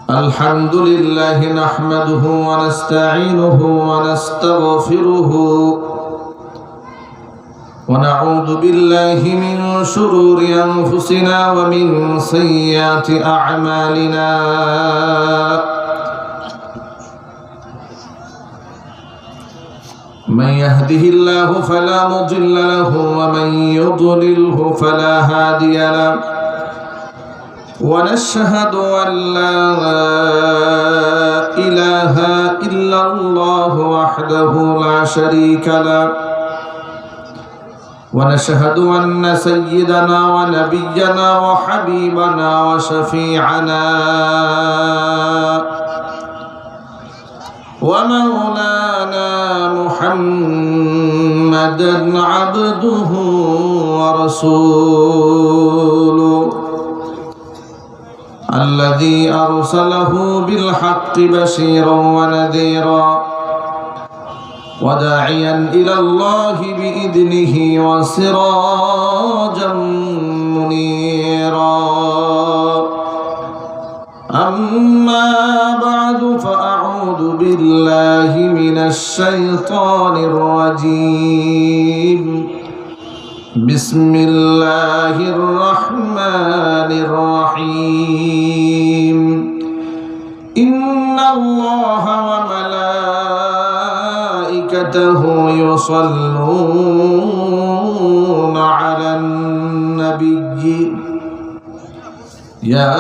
الحمد لله نحمده ونستعينه ونستغفره ونعوذ بالله من شرور أنفسنا ومن سيئات أعمالنا من يهده الله فلا مضل له ومن يضلله فلا هادي له ونشهد أن لا إله إلا الله وحده لا شريك له ونشهد أن سيدنا ونبينا وحبيبنا وشفيعنا ومولانا محمدا عبده ورسوله الذي أرسله بالحق بشيرا ونذيرا وداعيا إلى الله بإذنه وسراجا منيرا أما بعد فأعوذ بالله من الشيطان الرجيم بسم الله الرحمن الرحيم إن الله وملائكته يصلون على النبي يا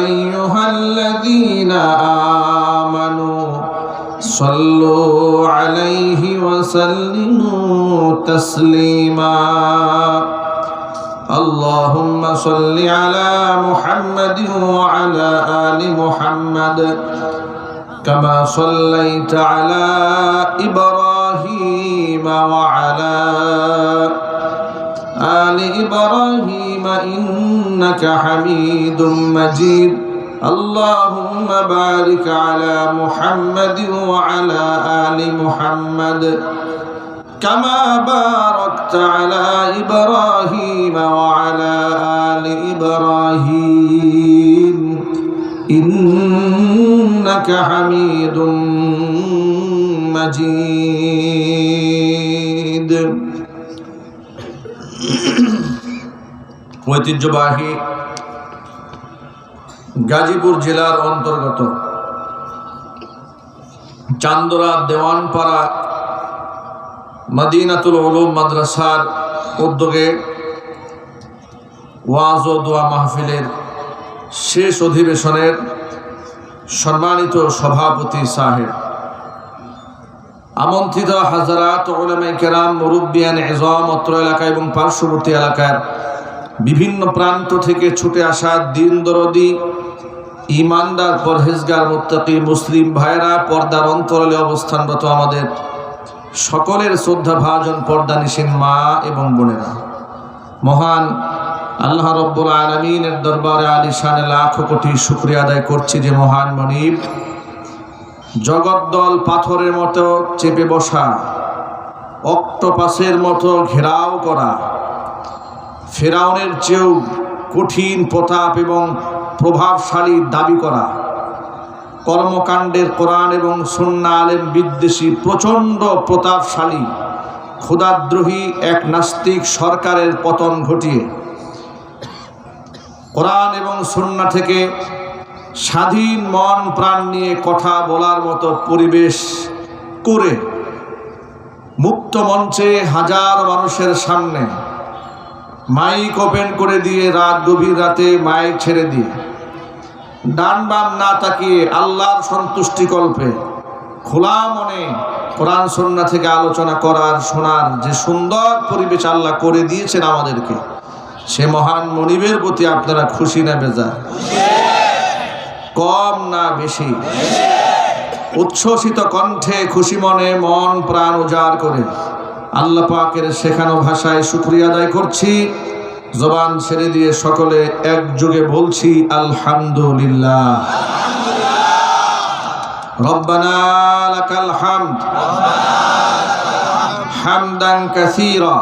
أيها الذين آمنوا صلوا عليه وسلموا تسليما اللهم صل على محمد وعلى آل محمد كما صليت على إبراهيم وعلى آل إبراهيم إنك حميد مجيد اللهم بارك على محمد وعلى آل محمد كما باركت على إبراهيم وعلى آل إبراهيم إنك حميد مجيد ঐতিহ্যবাহী গাজীপুর জেলার অন্তর্গত চান্দরা দেওয়ানপাড়া মদিনাতুল উলুম মাদ্রাসার উদ্যোগে ওয়াজ ও দোয়া মাহফিলের শেষ অধিবেশনের সম্মানিত সভাপতি সাহেব, আমন্ত্রিত হাজারাত উলামায়ে কেরাম, মুরব্বিয়ান ইজম, অত্র এলাকা এবং পার্শ্ববর্তী এলাকার বিভিন্ন প্রান্ত থেকে ছুটে আসা দিন দরদি ইমানদার পরহেজগার মুত্তাকি মুসলিম ভাইরা, পর্দার অন্তরালে অবস্থানরত আমাদের সকলের শ্রদ্ধা ভাজন পর্দানিশীন মা এবং বোনেরা, মহান আল্লাহ রব্বুল আলামিনের দরবারে আলিশানে লাখো কোটি শুকরিয়া আদায় করছি যে মহান মনিব জগদ্দল পাথরের মতো চেপে বসা, অক্টোপাসের মতো ঘেরাও করা, ফেরাউনের চেয়েও কঠিন প্রতাপ এবং প্রভাবশালী দাবি করা, কর্মকাণ্ডের কোরআন এবং সুন্নাহ আলেম বিদ্বেষী প্রচণ্ড প্রতাপশালী ক্ষুধাদ্রোহী এক নাস্তিক সরকারের পতন ঘটিয়ে কোরআন এবং সুন্নাহ থেকে স্বাধীন মন প্রাণ নিয়ে কথা বলার মতো পরিবেশ করে মুক্ত মঞ্চে হাজার মানুষের সামনে মাইক ওপেন করে দিয়ে রাত গভীর রাতে মাইক ছেড়ে দিয়ে ডান বাম না তাকিয়ে আল্লাহর সন্তুষ্টি কল্পে খোলা মনে কোরআন সুন্নাহ থেকে আলোচনা করার শোনার যে সুন্দর পরিবেশ আল্লাহ করে দিয়েছেন আমাদেরকে, সে মহান মনিবের প্রতি আপনারা খুশি না বেজার? কম না বেশি? উচ্ছ্বসিত কণ্ঠে খুশি মনে মন প্রাণ উজাড় করে আল্লাহ পাকের শেখানো ভাষায় শুকরিয়া আদায় করছি। জবান ছেড়ে দিয়ে সকলে একযোগে বলছি আলহামদুলিল্লাহ। রব্বানা লাকাল হামদ হামদান কাসীরা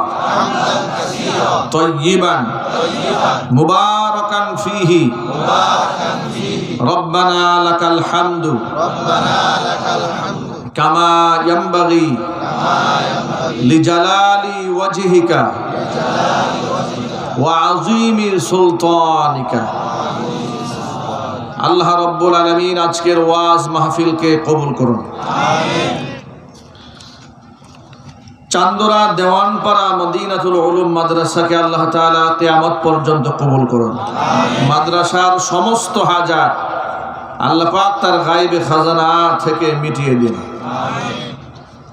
তাইয়িবান মুবারাকান ফীহি রব্বানা লাকাল হামদু কামা ইয়ানবাগি লিজালালি ওয়াজহিকা ওয়া আযীমি সুলতানিকা। আল্লাহ রাব্বুল আলামিন আজকের ওয়াজ মাহফিলকে কবুল করুন। আমিন। চান্দরা দেওয়ানপাড়া মদিনাতুল উলুম মাদ্রাসাকে আল্লাহ তাআলা কিয়ামত পর্যন্ত কবুল করুন। আমিন। মাদ্রাসার সমস্ত হাজাত আল্লাহ পাক তার গায়বে খাজানা থেকে মিটিয়ে দিন। আমিন।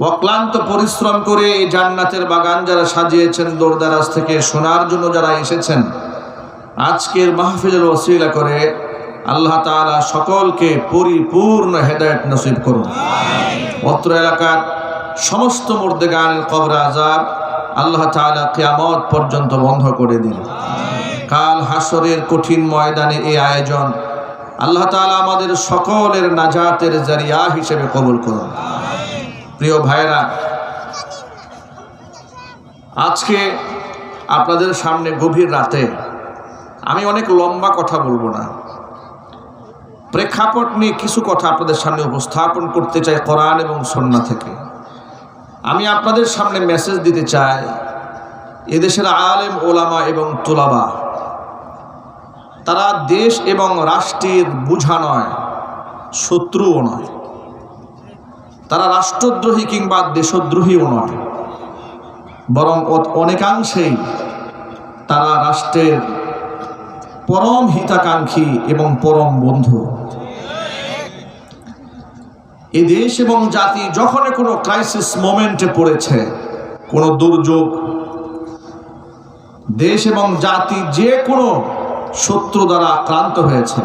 অক্লান্ত পরিশ্রম করে এই জান্নাতের বাগান যারা সাজিয়েছেন, দূরদরাজ থেকে শোনার জন্য যারা এসেছেন, আজকের মাহফিলের ওসিলা করে আল্লাহ তাআলা সকলকে পরিপূর্ণ হেদায়েত নসিব করুন। অত্র এলাকার সমস্ত মুর্দেগানের কবর আযাব আল্লাহ তাআলা কিয়ামত পর্যন্ত বন্ধ করে দিন। কাল হাসরের কঠিন ময়দানে এই আয়োজন আল্লাহ তাআলা আমাদের সকলের নাজাতের জারিয়া হিসেবে কবুল করুন। প্রিয় ভাইরা, আজকে আপনাদের সামনে গভীর রাতে আমি অনেক লম্বা কথা বলবো না, প্রেক্ষাপট নিয়ে কিছু কথা আপনাদের সামনে উপস্থাপন করতে চাই কোরআন এবং সুন্নাহ থেকে। আমি আপনাদের সামনে মেসেজ দিতে চাই, এদেশের আলেম ওলামা এবং তুলাবা তারা দেশ এবং রাষ্ট্রের বোঝা নয়, শত্রুও নয়, তারা রাষ্ট্রদ্রোহী কিংবা দেশদ্রোহীও নয়, বরং অনেকাংশেই তারা রাষ্ট্রের পরম হিতাকাঙ্ক্ষী এবং পরম বন্ধু। এই দেশ এবং জাতি যখন কোনো ক্রাইসিস মোমেন্টে পড়েছে, কোনো দুর্যোগ, দেশ এবং জাতি যে কোনো শত্রু দ্বারা আক্রান্ত হয়েছে,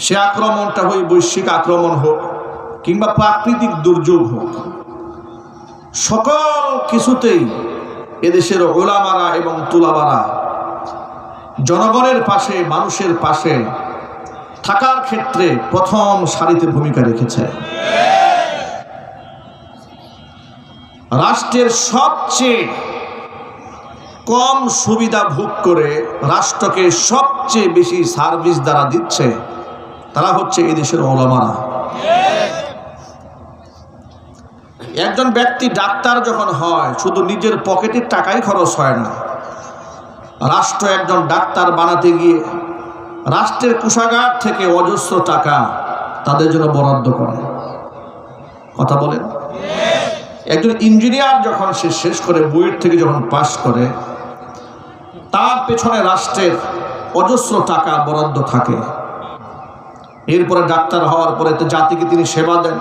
সে আক্রমণটা হয় বৈশ্বিক আক্রমণ হোক কিংবা প্রাকৃতিক দুর্যোগ হোক, সকল কিছুতেই এদেশের ওলামারা এবং তুলাবারা জনগণের পাশে, মানুষের পাশে থাকার ক্ষেত্রে প্রথম সারিতে ভূমিকা রেখেছে। রাষ্ট্রের সবচেয়ে কম সুবিধা ভোগ করে রাষ্ট্রকে সবচেয়ে বেশি সার্ভিস দ্বারা দিচ্ছে তারা হচ্ছে এই দেশের ওলামারা। একজন ব্যক্তি ডাক্তার যখন হয়, শুধু নিজের পকেটের টাকাই খরচ হয় না, রাষ্ট্র একজন ডাক্তার বানাতে গিয়ে রাষ্ট্রের কোষাগার থেকে অজস্র টাকা তাদের জন্য বরাদ্দ করে। কথা বলেন? একজন ইঞ্জিনিয়ার যখন সে শেষ করে, বুয়েট থেকে যখন পাশ করে, তার পেছনে রাষ্ট্রের অজস্র টাকা বরাদ্দ থাকে। এরপরে ডাক্তার হওয়ার পরে তো জাতিকে তিনি সেবা দেন।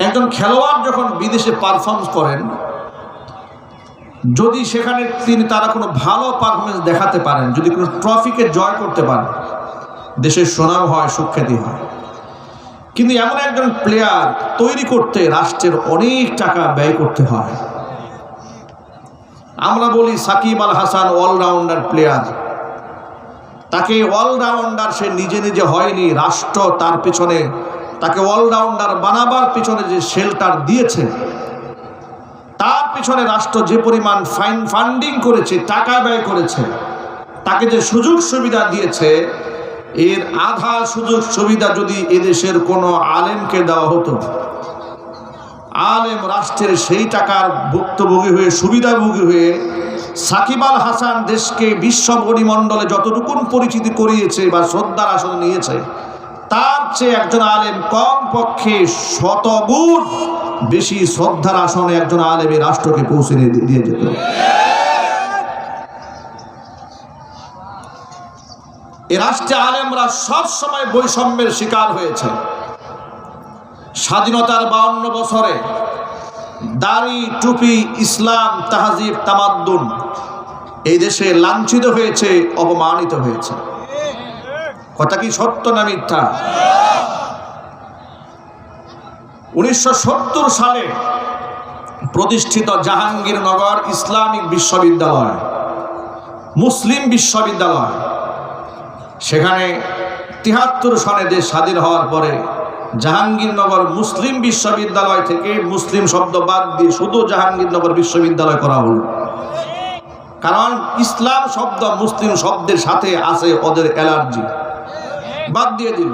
একজন খেলোয়াড় যখন বিদেশে পারফর্ম করেন, যদি সেখানে তারা কোনো ভালো পারফরমেন্স দেখাতে পারেন, যদি কোনো ট্রফিকে জয় করতে পারেন, দেশের সুনাম হয়, সুখ্যাতি হয়। কিন্তু এমন একজন প্লেয়ার তৈরি করতে রাষ্ট্রের অনেক টাকা ব্যয় করতে হয়। আমরা বলি সাকিব আল হাসান অলরাউন্ডার প্লেয়ার, তাকে অলরাউন্ডার সে নিজে নিজে হয়নি, রাষ্ট্র তার পেছনে তাকে অলরাউন্ডার বানাবার পিছনে যে শেল্টার দিয়েছে, তার পিছনে রাষ্ট্র যে পরিমাণ ফান্ডিং করেছে, টাকা ব্যয় করেছে, তাকে যে সুযোগ সুবিধা দিয়েছে, এর আধা সুযোগ সুবিধা যদি এদেশের কোনো আলেমকে দেওয়া হতো, আলেম রাষ্ট্রের সেই টাকার ভুক্তভোগী হয়ে, সুবিধাভোগী হয়ে সাকিব আল হাসান দেশকে বিশ্ব পরিমণ্ডলে যতটুকুন পরিচিতি করিয়েছে বা শ্রদ্ধার আসনে নিয়েছে, তার চেয়ে একজন আলেম কম পক্ষে শতগুণ বেশি শ্রদ্ধার আসনে একজন আলেম এই রাষ্ট্রকে পৌঁছে দিয়ে যেত। এ রাষ্ট্রে আলেমরা সব সময় বৈষম্যের শিকার হয়েছে। স্বাধীনতার 52 বছরে দাড়ি, টুপি, ইসলাম, তাহজিব, তামাদ্দুন এই দেশে লাঞ্ছিত হয়েছে, অপমানিত হয়েছে। কথা কি সত্য না মিথ্যা? 1970 সালে প্রতিষ্ঠিত জাহাঙ্গীরনগর ইসলামিক বিশ্ববিদ্যালয়, মুসলিম বিশ্ববিদ্যালয়, সেখানে 73 সনে দেশ স্বাধীন হওয়ার পরে জাহাঙ্গীরনগর মুসলিম বিশ্ববিদ্যালয় থেকে মুসলিম শব্দ বাদ দিয়ে শুধু জাহাঙ্গীরনগর বিশ্ববিদ্যালয় করা হলো। কারণ ইসলাম শব্দ মুসলিম শব্দের সাথে আছে ওদের অ্যালার্জি, বাদ দিয়ে দিল।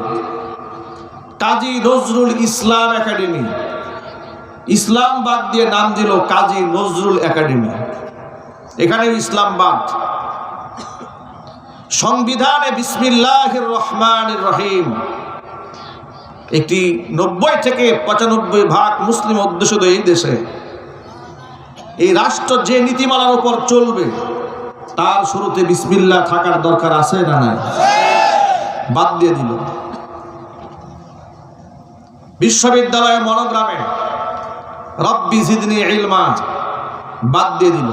কাজী নজরুল ইসলাম একাডেমি, ইসলাম বাদ দিয়ে নাম দিল কাজী নজরুল একাডেমি, এখানে ইসলাম বাদ। সংবিধানে বিসমিল্লাহির রহমানির রহিম, একটি 90 থেকে 95% মুসলিম অধ্যুষিত এই দেশে, এই রাষ্ট্র যে নীতিমালার উপর চলবে তার শুরুতে বিসমিল্লাহ থাকার দরকার আছে না নাই? বাদ দিয়ে দিল। বিশ্ববিদ্যালয়ে মনোগ্রামে রব্বি জিদনি ইলমা বাদ দিয়ে দিল।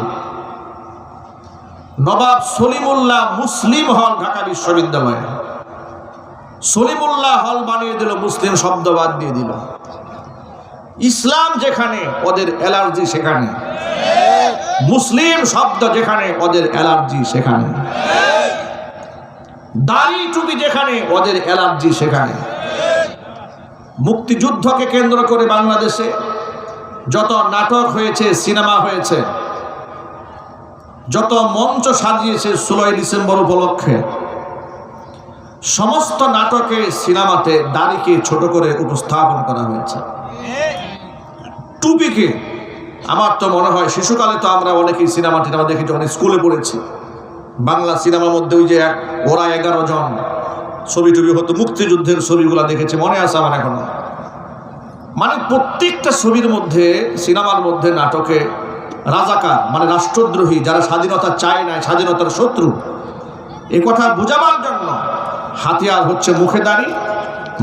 নবাব সলিমুল্লাহ মুসলিম হল ঢাকা বিশ্ববিদ্যালয়ে, সলিমুল্লাহ হল বানিয়ে দিল, মুসলিম শব্দ বাদ দিয়ে দিল। ইসলাম যেখানে ওদের অ্যালার্জি সেখানে, মুসলিম শব্দ যেখানে ওদের অ্যালার্জি সেখানে, দাড়ি টুপি যেখানে ওদের অ্যালার্জি সেখানে। মুক্তিযুদ্ধকে কেন্দ্র করে বাংলাদেশে যত নাটক হয়েছে, সিনেমা হয়েছে, যত মঞ্চ সাজিয়েছে 16 ডিসেম্বর উপলক্ষে, সমস্ত নাটকে সিনেমাতে দাড়িকে ছোট করে উপস্থাপন করা হয়েছে, টুপিকে। আমার তো মনে হয় শিশুকালে তো আমরা অনেকেই সিনেমা টিনেমা দেখেছি, অনেক স্কুলে পড়েছি। বাংলা সিনেমার মধ্যে ওই যে ওরা 11 জন ছবি টবি হতো, মুক্তিযুদ্ধের ছবিগুলো দেখেছি, মনে আছে আমার এখনো। মানে প্রত্যেকটা ছবির মধ্যে, সিনেমার মধ্যে, নাটকে রাজাকার মানে রাষ্ট্রদ্রোহী, যারা স্বাধীনতা চায় না, স্বাধীনতার শত্রু, এ কথা বোঝাবার জন্য হাতিয়ার হচ্ছে মুখে দাড়ি,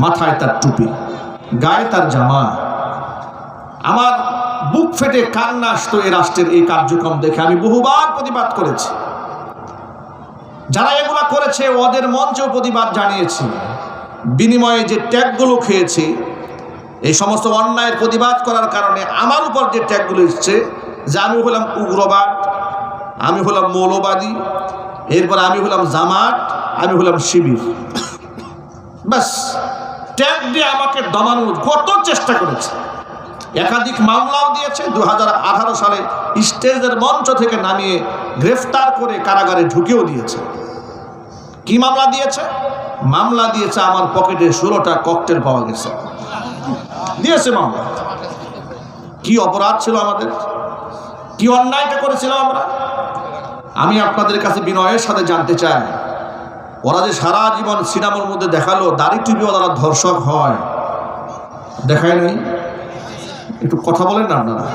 মাথায় তার টুপি, গায়ে তার জামা। আমার বুক ফেটে কান্না আসতো এই রাষ্ট্রের এই কার্যক্রম দেখে। আমি বহুবার প্রতিবাদ করেছি, যারা এগুলা করেছে ওদের মঞ্চেও প্রতিবাদ জানিয়েছি। বিনিময়ে যে ট্যাগগুলো খেয়েছি, এই সমস্ত অন্যায়ের প্রতিবাদ করার কারণে আমার উপর যে ট্যাগগুলো এসছে, যে আমি হলাম উগ্রবাদ, আমি হলাম মৌলবাদী, এরপর আমি হলাম জামাত, আমি হলাম শিবির, ব্যাস ট্যাগ দিয়ে আমাকে দমানোর কত চেষ্টা করেছে। একাধিক মামলাও দিয়েছে। 2018 সালে স্টেজের মঞ্চ থেকে নামিয়ে গ্রেফতার করে কারাগারে ঢুকেও দিয়েছে। কি মামলা দিয়েছে? মামলা দিয়েছে আমার পকেটে 16টা ককটেল পাওয়া গেছে, দিয়েছে মামলা। কি অপরাধ ছিল আমাদের, কি অন্যায়টা করেছিলাম আমরা? আমি আপনাদের কাছে বিনয়ের সাথে জানতে চাই, ওরা যে সারা জীবন সিনেমার মধ্যে দেখালো দাড়ি টুপিওয়ালারা ধর্ষক হয়, দেখায় নাই? একটু কথা বলেন না আপনারা,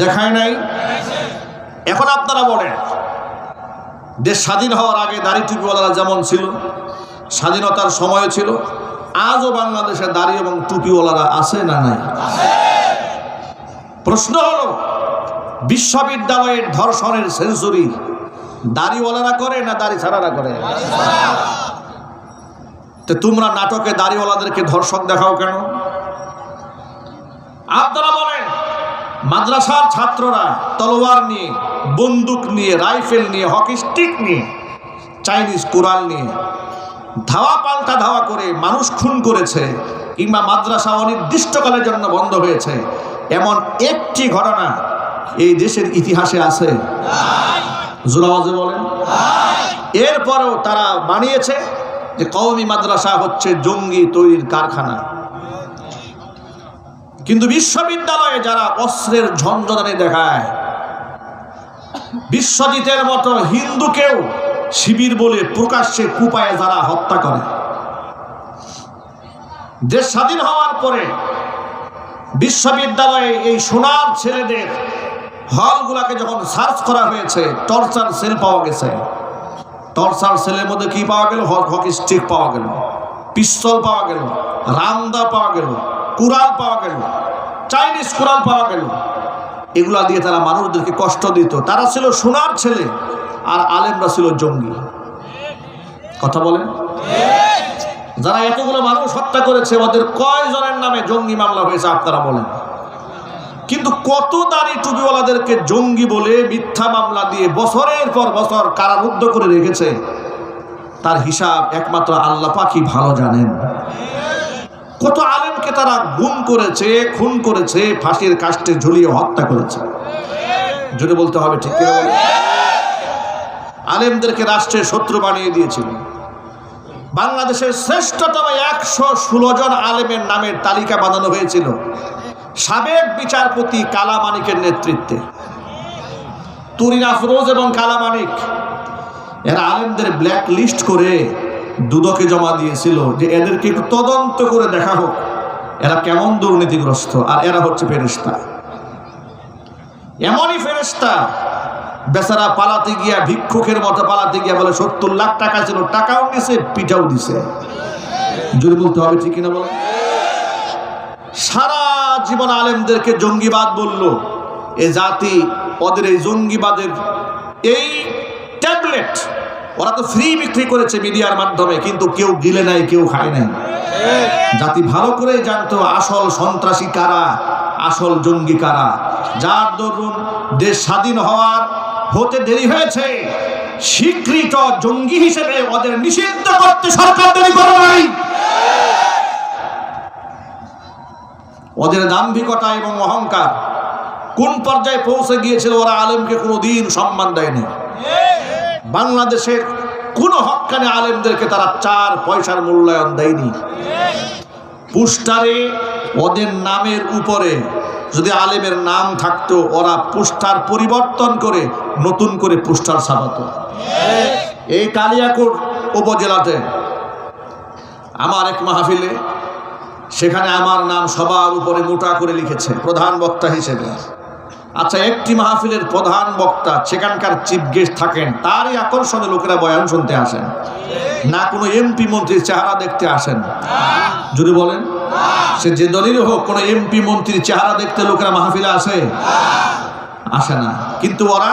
দেখায় নাই? এখন আপনারা বলেন, দেশ স্বাধীন হওয়ার আগে দাড়ি টুপিওয়ালারা যেমন ছিল, স্বাধীনতার সময় ছিল, আজও বাংলাদেশে দাড়ি এবং টুপিওয়ালারা আছে না নাই? প্রশ্ন হলো, বিশ্ববিদ্যালয়ের ধর্ষণের সেঞ্চুরি দাড়িওয়ালারা করে না দাড়ি ছাড়ারা করে? তো তোমরা নাটকে দাড়িওয়ালাদেরকে ধর্ষক দেখাও কেন? আপনারা বলেন, মাদ্রাসার ছাত্ররা তলোয়ার নিয়ে, বন্দুক নিয়ে, রাইফেল নিয়ে, হকি স্টিক নিয়ে, চাইনিজ কোরআন নিয়ে ধাওয়া পাল্টা ধাওয়া করে মানুষ খুন করেছে, কিংবা মাদ্রাসা অনির্দিষ্টকালের জন্য বন্ধ হয়েছে, এমন একটি ঘটনা এই দেশের ইতিহাসে আছে? জোরাওয়াজে বলেন। এরপরেও তারা বানিয়েছে যে কওমি মাদ্রাসা হচ্ছে জঙ্গি তৈরির কারখানা। কিন্তু বিশ্ববিদ্যালয়ে যারা অস্ত্রের ঝঞ্ঝনানি দেখায়, বিশ্বজিতের মতো হিন্দুকেও শিবির বলে প্রকাশ্যে কুপায়ে যারা হত্যা করে, দেশ স্বাধীন হওয়ার পরে বিশ্ববিদ্যালয়ে এই সোনার ছেলেদের হলগুলাকে যখন সার্চ করা হয়েছে, টর্চার সেল পাওয়া গেছে। টর্চার সেলের মধ্যে কি পাওয়া গেল? হকি স্টিক পাওয়া গেল, পিস্তল পাওয়া গেল, রামদা পাওয়া গেল, কুড়াল পাওয়া গেল, চাইনিজ কুড়াল পাওয়া গেল। এগুলা দিয়ে তারা মানুষদেরকে কষ্ট দিত। তারা ছিল সোনার ছেলে, আর আলেমরা ছিল জঙ্গি। কথা বলেন। যারা এতগুলো মানুষ হত্যা করেছে, ওদের কয়জনের নামে জঙ্গি মামলা হয়েছে আপনারা বলেন? কিন্তু কত দাড়ি টুপিওয়ালাদেরকে জঙ্গি বলে মিথ্যা মামলা দিয়ে বছরের পর বছর কারারুদ্ধ করে রেখেছে, তার হিসাব একমাত্র আল্লাহ পাকই ভালো জানেন। কত আলেমকে তারা গুম করেছে, খুন করেছে, ফাঁসির কাস্টে ঝুলিয়ে হত্যা করেছে। জোরে বলতে হবে, ঠিক কিনা বলেন? আলেমদেরকে রাষ্ট্রের শত্রু বানিয়ে দিয়েছিল। বাংলাদেশের শ্রেষ্ঠতম 116 জন আলেমের নামের তালিকা বানানো হয়েছিল সাবেক বিচারপতি কালা মানিকের নেতৃত্বে। তুরিন আফরোজ এবং কালা মানিক এরা আলেমদের ব্ল্যাক লিস্ট করে দুদকে জমা দিয়েছিল যে এদেরকে একটু তদন্ত করে দেখা হোক এরা কেমন দুর্নীতিগ্রস্ত। আর এরা হচ্ছে ফেরেশতা, এমনই ফেরেশতা বেচারা পালাতে গিয়া ভিক্ষুকের মতো পালাতে গিয়া বলে 70 লাখ টাকা ছিল, টাকাও নিছে পিঠাও দিছে। যদি বলতে হবে ঠিক কিনা বলে। সারা জীবন আলেমদেরকে জঙ্গিবাদ বললো। এ জাতি ওদের এই জঙ্গিবাদের এই ট্যাবলেট ওরা তো ফ্রি বিক্রি করেছে মিডিয়ার মাধ্যমে, কিন্তু কেউ গিলে নাই, কেউ খায় নাই। জাতি ভালো করে জানতো আসল সন্ত্রাসী কারা, আসল জঙ্গি কারা। যার দরুন দেশ স্বাধীন হতে দেরি হয়েছে, স্বীকৃত জঙ্গি হিসেবে ওদের নিষিদ্ধ করতে সরকার দেরি করে নাই। ওদের দাম্ভিকতা এবং অহংকার কোন পর্যায়ে পৌঁছে গিয়েছিল, ওরা আলেমকে কোনোদিন সম্মান দেয়নি। বাংলাদেশের কোন হক্কানে আলেমদেরকে তারা 4 পয়সার মূল্যায়ন দেয়নি। পোস্টারে ওদের নামের উপরে যদি আলেমের নাম থাকতো, ওরা পোস্টার পরিবর্তন করে নতুন করে পোস্টার ছাপাতো। এই কালিয়াকোট উপজেলাতে আমার এক মাহফিলে, সেখানে আমার নাম সবার উপরে মোটা করে লিখেছে প্রধান বক্তা হিসেবে। আচ্ছা, একটি মাহফিলের প্রধান বক্তা সেখানকার চিফ গেস্ট থাকেন, তারই আকর্ষণে লোকেরা বয়ান শুনতে আসেন, না কোনো এমপি মন্ত্রীর চেহারা দেখতে আসেন। যদি বলেন সে যে দলেরই হোক, কোনো এমপি মন্ত্রীর চেহারা দেখতে লোকেরা মাহফিলে আসে না। কিন্তু ওরা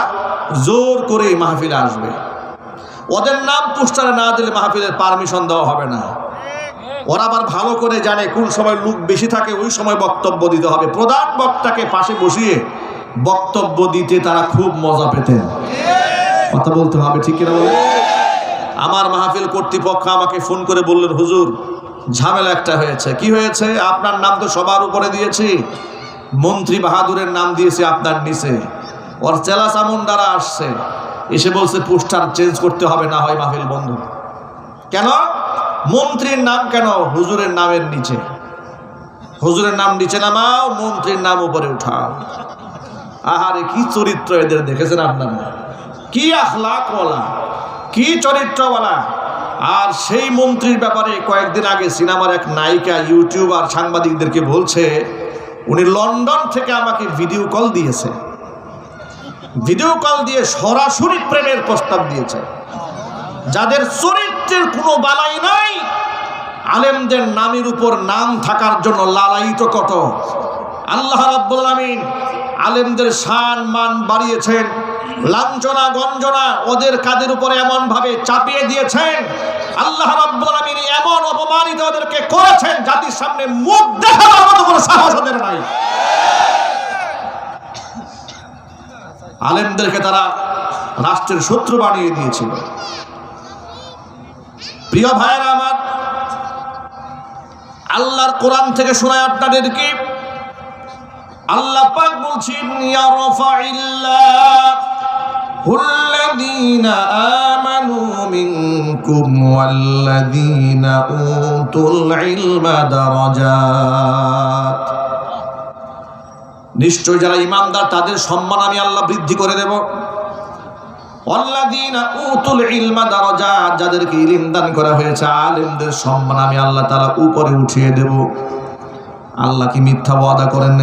জোর করে মাহফিলে আসবে। ওদের নাম পোস্টারে না দিলে মাহফিলের পারমিশন দেওয়া হবে না। ওরা আবার ভালো করে জানে কোন সময় লোক বেশি থাকে ওই সময় বক্তব্য দিতে হবে। প্রধান বক্তাকে পাশে বসিয়ে বক্তব্য দিতে তারা খুব মজা পেতেন। কথা বলতে হবে ঠিক কিনা বলে। আমার মাহফিল কর্তৃপক্ষ আমাকে ফোন করে বললেন, হুজুর ঝামেলা একটা হয়েছে। কি হয়েছে? আপনার নাম তো সবার উপরে দিয়েছি, মন্ত্রী বাহাদুরের নাম দিয়েছে আপনার নিচে। ওর চেলা চামুন্ডারা আসছে, এসে বলছে পোস্টার চেঞ্জ করতে হবে, না হয় মাহফিল বন্ধ। কেন? মন্ত্রীর নাম কেন হুজুরের নামের নিচে? হুজুরের নাম নিচে নামাও, মন্ত্রীর নাম উপরে উঠাও। আহারে কি চরিত্র এদের, দেখেছেন আপনারা? কি আখলাকওয়ালা, কি চরিত্রওয়ালা। আর সেই মন্ত্রীর ব্যাপারে কয়েকদিন আগে সিনেমার এক নায়িকা ইউটিউবার সাংবাদিকদেরকে বলছে, উনি লন্ডন থেকে আমাকে ভিডিও কল দিয়েছে, ভিডিও কল দিয়ে সরাসরি প্রেমের প্রস্তাব দিয়েছে। যাদের চরিত্রের কোনো বালাই নাই, আলেমদের নামের উপর নাম থাকার জন্য লালায়িত কত। আল্লাহ রাব্বুল আলামিন আলেমদের শান মান বাড়িয়েছেন, লাঞ্ছনা গঞ্জনা ওদের কাদের উপরে এমন ভাবে চাপিয়ে দিয়েছেন। আল্লাহ রাব্বুল আলামিন এমন অপমানিত ওদেরকে করেছেন, জাতির সামনে মুখ দেখাবার মতো কোনো সাহস ওদের নাই। আলেমদেরকে তারা রাষ্ট্রের শত্রু বানিয়ে দিয়েছিল। প্রিয় ভাইয়েরা আমার, আল্লাহর কোরআন থেকে শোনায় আপনাদেরকে। আল্লাহ পাক বলছেন, ইয়ারফাইল্লাহুল্লাযীনা আমানু মিনকুম ওয়াল্লাযীনা উতুল ইলমা দারাজাত। নিশ্চয় যারা ঈমানদার তাদের সম্মান আমি আল্লাহ বৃদ্ধি করে দেব। ওয়াল্লাযীনা উতুল ইলমা দারাজাত, যাদেরকে ইলম দান করা হয়েছে আলেমদের সম্মান আমি আল্লাহ তাআলা উপরে উঠিয়ে দেব। আল্লাহ কি মিথ্যা ওয়াদা করেন?